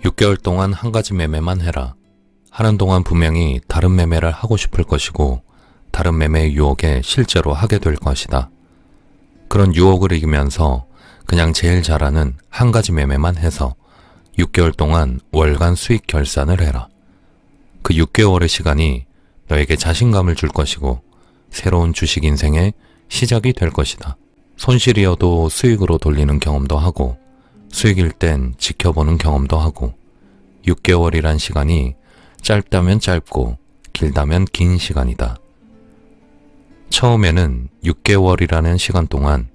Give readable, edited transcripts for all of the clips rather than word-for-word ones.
6개월 동안 한 가지 매매만 해라. 하는 동안 분명히 다른 매매를 하고 싶을 것이고 다른 매매의 유혹에 실제로 하게 될 것이다. 그런 유혹을 이기면서 그냥 제일 잘하는 한 가지 매매만 해서 6개월 동안 월간 수익 결산을 해라. 그 6개월의 시간이 너에게 자신감을 줄 것이고 새로운 주식 인생의 시작이 될 것이다. 손실이어도 수익으로 돌리는 경험도 하고 수익일 땐 지켜보는 경험도 하고 6개월이란 시간이 짧다면 짧고 길다면 긴 시간이다. 처음에는 6개월이라는 시간 동안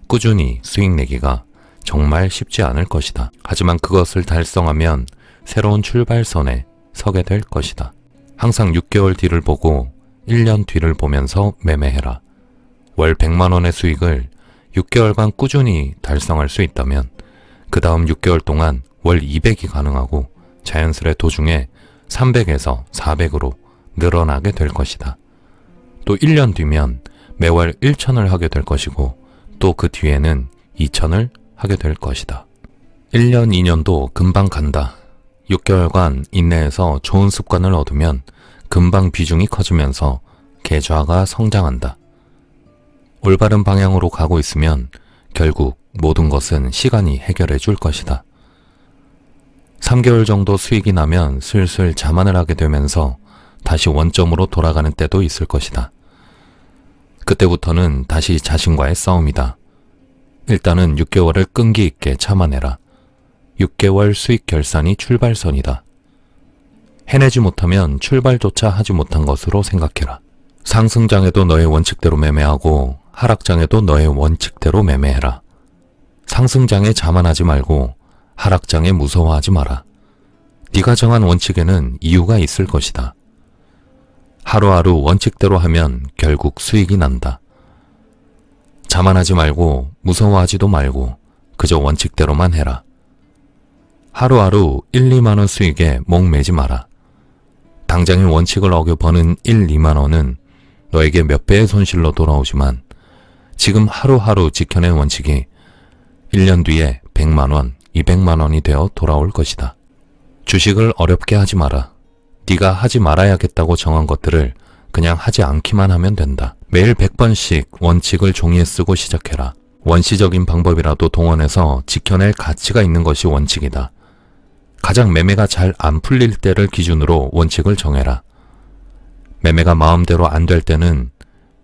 꾸준히 수익 내기가 정말 쉽지 않을 것이다. 하지만 그것을 달성하면 새로운 출발선에 서게 될 것이다. 항상 6개월 뒤를 보고 1년 뒤를 보면서 매매해라. 월 100만 원의 수익을 6개월간 꾸준히 달성할 수 있다면 그 다음 6개월 동안 월 200이 가능하고 자연스레 도중에 300에서 400으로 늘어나게 될 것이다. 또 1년 뒤면 매월 1,000을 하게 될 것이고 또 그 뒤에는 2,000을 하게 될 것이다. 1년, 2년도 금방 간다. 6개월간 인내해서 좋은 습관을 얻으면 금방 비중이 커지면서 계좌가 성장한다. 올바른 방향으로 가고 있으면 결국 모든 것은 시간이 해결해 줄 것이다. 3개월 정도 수익이 나면 슬슬 자만을 하게 되면서 다시 원점으로 돌아가는 때도 있을 것이다. 그때부터는 다시 자신과의 싸움이다. 일단은 6개월을 끈기 있게 참아내라. 6개월 수익 결산이 출발선이다. 해내지 못하면 출발조차 하지 못한 것으로 생각해라. 상승장에도 너의 원칙대로 매매하고 하락장에도 너의 원칙대로 매매해라. 상승장에 자만하지 말고 하락장에 무서워하지 마라. 네가 정한 원칙에는 이유가 있을 것이다. 하루하루 원칙대로 하면 결국 수익이 난다. 자만하지 말고 무서워하지도 말고 그저 원칙대로만 해라. 하루하루 1, 2만 원 수익에 목매지 마라. 당장의 원칙을 어겨 버는 1, 2만 원은 너에게 몇 배의 손실로 돌아오지만 지금 하루하루 지켜낸 원칙이 1년 뒤에 100만 원, 200만 원이 되어 돌아올 것이다. 주식을 어렵게 하지 마라. 네가 하지 말아야겠다고 정한 것들을 그냥 하지 않기만 하면 된다. 매일 100번씩 원칙을 종이에 쓰고 시작해라. 원시적인 방법이라도 동원해서 지켜낼 가치가 있는 것이 원칙이다. 가장 매매가 잘 안 풀릴 때를 기준으로 원칙을 정해라. 매매가 마음대로 안 될 때는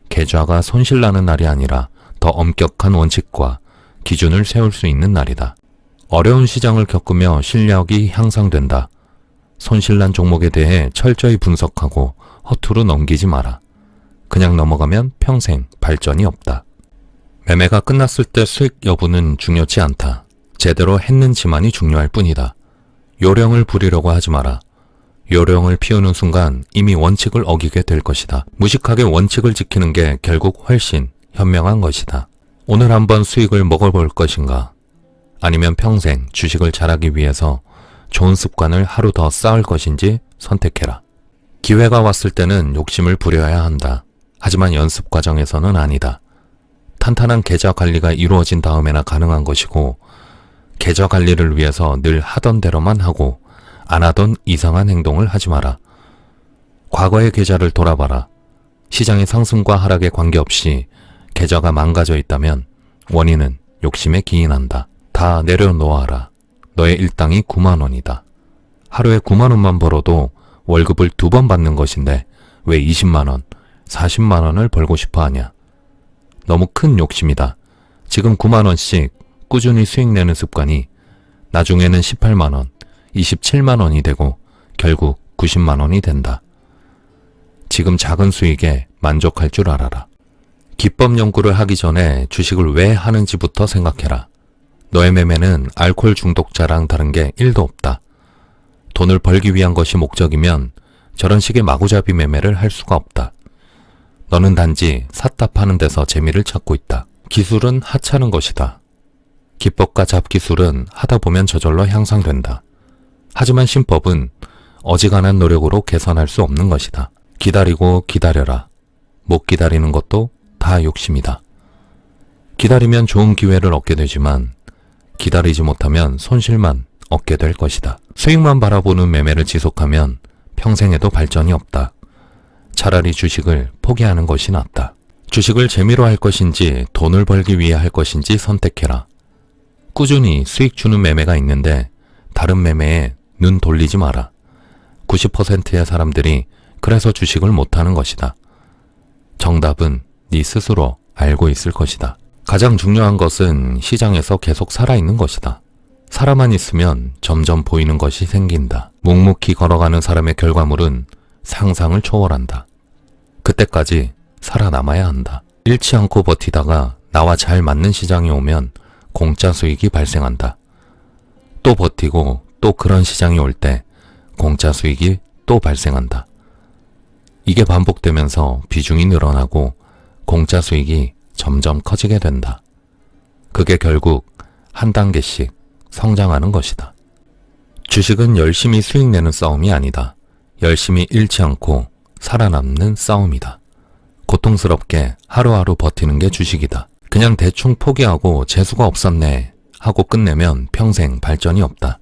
계좌가 손실나는 날이 아니라 더 엄격한 원칙과 기준을 세울 수 있는 날이다. 어려운 시장을 겪으며 실력이 향상된다. 손실난 종목에 대해 철저히 분석하고 허투루 넘기지 마라. 그냥 넘어가면 평생 발전이 없다. 매매가 끝났을 때 수익 여부는 중요치 않다. 제대로 했는지만이 중요할 뿐이다. 요령을 부리려고 하지 마라. 요령을 피우는 순간 이미 원칙을 어기게 될 것이다. 무식하게 원칙을 지키는 게 결국 훨씬 현명한 것이다. 오늘 한번 수익을 먹어볼 것인가? 아니면 평생 주식을 잘하기 위해서 좋은 습관을 하루 더 쌓을 것인지 선택해라. 기회가 왔을 때는 욕심을 부려야 한다. 하지만 연습 과정에서는 아니다. 탄탄한 계좌 관리가 이루어진 다음에나 가능한 것이고 계좌 관리를 위해서 늘 하던 대로만 하고 안 하던 이상한 행동을 하지 마라. 과거의 계좌를 돌아봐라. 시장의 상승과 하락에 관계없이 계좌가 망가져 있다면 원인은 욕심에 기인한다. 다 내려놓아라. 너의 일당이 9만 원이다. 하루에 9만 원만 벌어도 월급을 2번 받는 것인데 왜 20만 원, 40만 원을 벌고 싶어 하냐? 너무 큰 욕심이다. 지금 9만 원씩 꾸준히 수익 내는 습관이 나중에는 18만 원, 27만 원이 되고 결국 90만 원이 된다. 지금 작은 수익에 만족할 줄 알아라. 기법 연구를 하기 전에 주식을 왜 하는지부터 생각해라. 너의 매매는 알코올 중독자랑 다른 게 1도 없다. 돈을 벌기 위한 것이 목적이면 저런 식의 마구잡이 매매를 할 수가 없다. 너는 단지 샀다 파는 데서 재미를 찾고 있다. 기술은 하찮은 것이다. 기법과 잡기술은 하다 보면 저절로 향상된다. 하지만 신법은 어지간한 노력으로 개선할 수 없는 것이다. 기다리고 기다려라. 못 기다리는 것도 다 욕심이다. 기다리면 좋은 기회를 얻게 되지만 기다리지 못하면 손실만 얻게 될 것이다. 수익만 바라보는 매매를 지속하면 평생에도 발전이 없다. 차라리 주식을 포기하는 것이 낫다. 주식을 재미로 할 것인지 돈을 벌기 위해 할 것인지 선택해라. 꾸준히 수익 주는 매매가 있는데 다른 매매에 눈 돌리지 마라. 90%의 사람들이 그래서 주식을 못하는 것이다. 정답은 네 스스로 알고 있을 것이다. 가장 중요한 것은 시장에서 계속 살아있는 것이다. 살아만 있으면 점점 보이는 것이 생긴다. 묵묵히 걸어가는 사람의 결과물은 상상을 초월한다. 그때까지 살아남아야 한다. 잃지 않고 버티다가 나와 잘 맞는 시장이 오면 공짜 수익이 발생한다. 또 버티고 또 그런 시장이 올 때 공짜 수익이 또 발생한다. 이게 반복되면서 비중이 늘어나고 공짜 수익이 점점 커지게 된다. 그게 결국 한 단계씩 성장하는 것이다. 주식은 열심히 수익 내는 싸움이 아니다. 열심히 잃지 않고 살아남는 싸움이다. 고통스럽게 하루하루 버티는 게 주식이다. 그냥 대충 포기하고 재수가 없었네 하고 끝내면 평생 발전이 없다.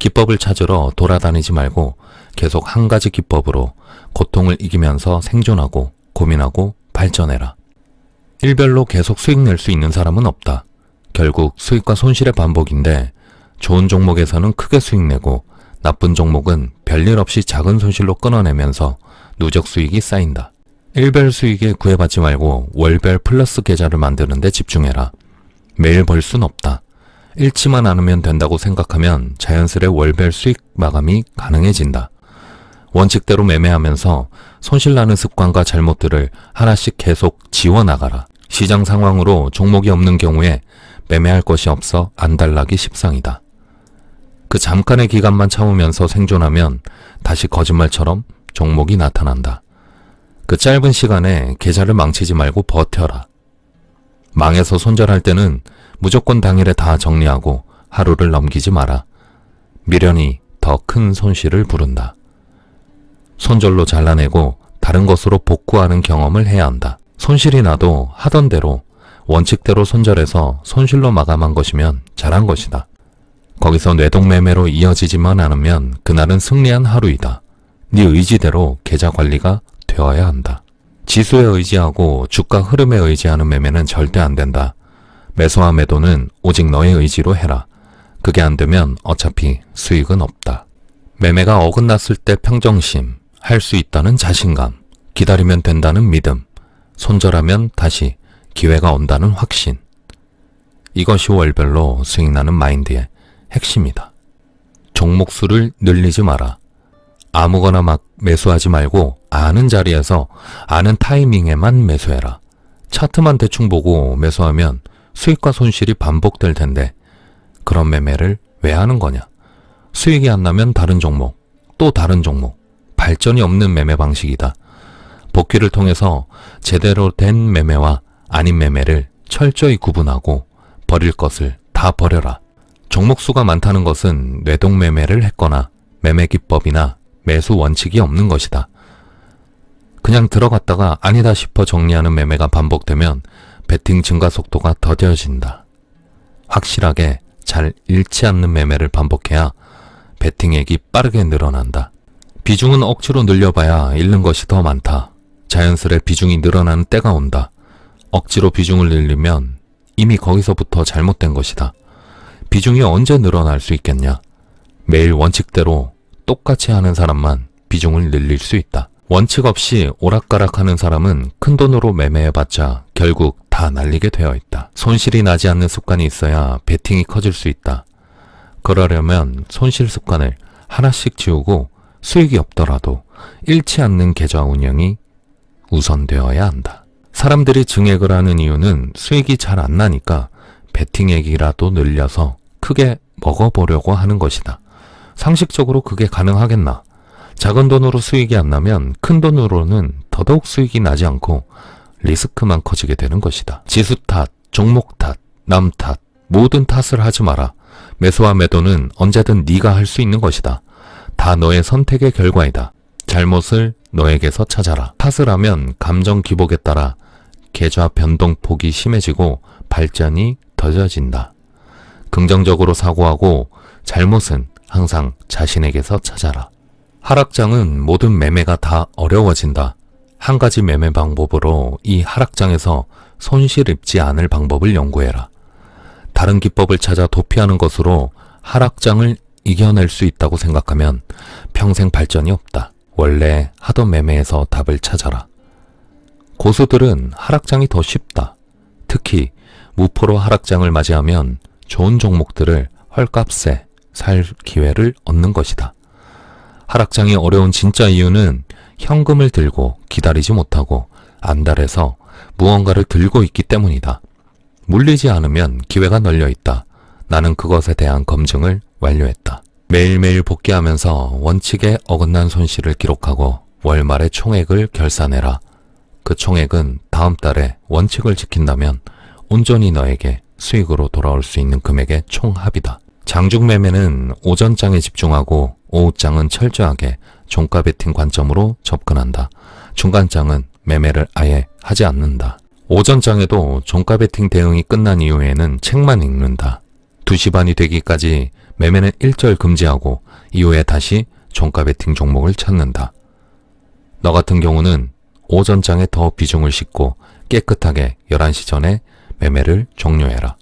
기법을 찾으러 돌아다니지 말고 계속 한 가지 기법으로 고통을 이기면서 생존하고 고민하고 발전해라. 일별로 계속 수익 낼 수 있는 사람은 없다. 결국 수익과 손실의 반복인데 좋은 종목에서는 크게 수익 내고 나쁜 종목은 별일 없이 작은 손실로 끊어내면서 누적 수익이 쌓인다. 일별 수익에 구애받지 말고 월별 플러스 계좌를 만드는 데 집중해라. 매일 벌 순 없다. 잃지만 않으면 된다고 생각하면 자연스레 월별 수익 마감이 가능해진다. 원칙대로 매매하면서 손실나는 습관과 잘못들을 하나씩 계속 지워나가라. 시장 상황으로 종목이 없는 경우에 매매할 것이 없어 안달나기 십상이다. 그 잠깐의 기간만 참으면서 생존하면 다시 거짓말처럼 종목이 나타난다. 그 짧은 시간에 계좌를 망치지 말고 버텨라. 망해서 손절할 때는 무조건 당일에 다 정리하고 하루를 넘기지 마라. 미련이 더 큰 손실을 부른다. 손절로 잘라내고 다른 것으로 복구하는 경험을 해야 한다. 손실이 나도 하던 대로 원칙대로 손절해서 손실로 마감한 것이면 잘한 것이다. 거기서 뇌동매매로 이어지지만 않으면 그날은 승리한 하루이다. 네 의지대로 계좌 관리가 되어야 한다. 지수에 의지하고 주가 흐름에 의지하는 매매는 절대 안 된다. 매수와 매도는 오직 너의 의지로 해라. 그게 안 되면 어차피 수익은 없다. 매매가 어긋났을 때 평정심, 할 수 있다는 자신감, 기다리면 된다는 믿음, 손절하면 다시 기회가 온다는 확신. 이것이 월별로 수익나는 마인드의 핵심이다. 종목 수를 늘리지 마라. 아무거나 막 매수하지 말고 아는 자리에서 아는 타이밍에만 매수해라. 차트만 대충 보고 매수하면 수익과 손실이 반복될 텐데 그런 매매를 왜 하는 거냐? 수익이 안 나면 다른 종목, 또 다른 종목, 발전이 없는 매매 방식이다. 복귀를 통해서 제대로 된 매매와 아닌 매매를 철저히 구분하고 버릴 것을 다 버려라. 종목 수가 많다는 것은 뇌동매매를 했거나 매매 기법이나 매수 원칙이 없는 것이다. 그냥 들어갔다가 아니다 싶어 정리하는 매매가 반복되면 베팅 증가 속도가 더뎌진다. 확실하게 잘 잃지 않는 매매를 반복해야 베팅액이 빠르게 늘어난다. 비중은 억지로 늘려봐야 잃는 것이 더 많다. 자연스레 비중이 늘어나는 때가 온다. 억지로 비중을 늘리면 이미 거기서부터 잘못된 것이다. 비중이 언제 늘어날 수 있겠냐? 매일 원칙대로 똑같이 하는 사람만 비중을 늘릴 수 있다. 원칙 없이 오락가락하는 사람은 큰돈으로 매매해봤자 결국 다 날리게 되어 있다. 손실이 나지 않는 습관이 있어야 베팅이 커질 수 있다. 그러려면 손실 습관을 하나씩 지우고 수익이 없더라도 잃지 않는 계좌 운영이 우선되어야 한다. 사람들이 증액을 하는 이유는 수익이 잘 안 나니까 베팅액이라도 늘려서 크게 먹어보려고 하는 것이다. 상식적으로 그게 가능하겠나? 작은 돈으로 수익이 안 나면 큰 돈으로는 더더욱 수익이 나지 않고 리스크만 커지게 되는 것이다. 지수 탓, 종목 탓, 남 탓, 모든 탓을 하지 마라. 매수와 매도는 언제든 네가 할 수 있는 것이다. 다 너의 선택의 결과이다. 잘못을 너에게서 찾아라. 탓을 하면 감정 기복에 따라 계좌 변동폭이 심해지고 발전이 더뎌진다. 긍정적으로 사고하고 잘못은 항상 자신에게서 찾아라. 하락장은 모든 매매가 다 어려워진다. 한 가지 매매 방법으로 이 하락장에서 손실 입지 않을 방법을 연구해라. 다른 기법을 찾아 도피하는 것으로 하락장을 이겨낼 수 있다고 생각하면 평생 발전이 없다. 원래 하던 매매에서 답을 찾아라. 고수들은 하락장이 더 쉽다. 특히 무포로 하락장을 맞이하면 좋은 종목들을 헐값에 살 기회를 얻는 것이다. 하락장이 어려운 진짜 이유는 현금을 들고 기다리지 못하고 안달해서 무언가를 들고 있기 때문이다. 물리지 않으면 기회가 널려 있다. 나는 그것에 대한 검증을 완료했다. 매일매일 복귀하면서 원칙에 어긋난 손실을 기록하고 월말의 총액을 결산해라. 그 총액은 다음 달에 원칙을 지킨다면 온전히 너에게 수익으로 돌아올 수 있는 금액의 총합이다. 장중 매매는 오전장에 집중하고 오후장은 철저하게 종가 베팅 관점으로 접근한다. 중간장은 매매를 아예 하지 않는다. 오전장에도 종가 베팅 대응이 끝난 이후에는 책만 읽는다. 2시 반이 되기까지 매매는 일절 금지하고 이후에 다시 종가 베팅 종목을 찾는다. 너 같은 경우는 오전장에 더 비중을 싣고 깨끗하게 11시 전에 매매를 종료해라.